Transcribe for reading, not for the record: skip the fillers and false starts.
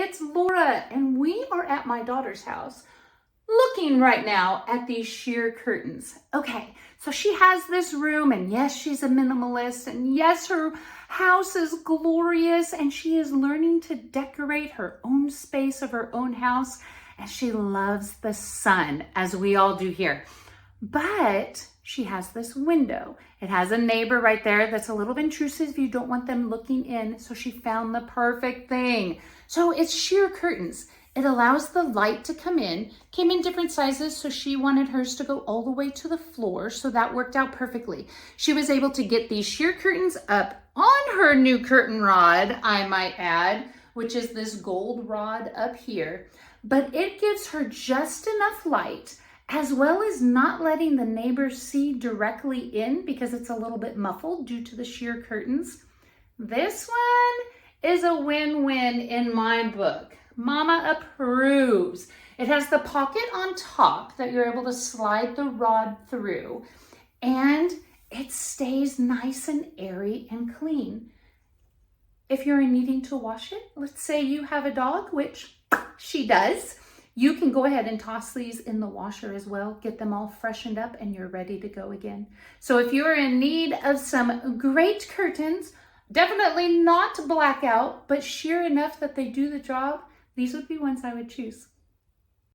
it's Laura, and we are at my daughter's house looking right now at these sheer curtains. Okay, so she has this room, and yes, she's a minimalist, and yes, her house is glorious, and she is learning to decorate her own space of her own house, and she loves the sun, as we all do here. But she has this window. It has a neighbor right there that's a little intrusive if you don't want them looking in. So she found the perfect thing. So it's sheer curtains. It allows the light to come in, came in different sizes. So she wanted hers to go all the way to the floor. So that worked out perfectly. She was able to get these sheer curtains up on her new curtain rod, I might add, which is this gold rod up here. But it gives her just enough light, as well as not letting the neighbors see directly in because it's a little bit muffled due to the sheer curtains. This one is a win-win in my book. Mama approves. It has the pocket on top that you're able to slide the rod through, and it stays nice and airy and clean. If you're needing to wash it, let's say you have a dog, which she does, you can go ahead and toss these in the washer as well, get them all freshened up, and you're ready to go again. So if you're in need of some great curtains, definitely not blackout, but sheer enough that they do the job, these would be ones I would choose.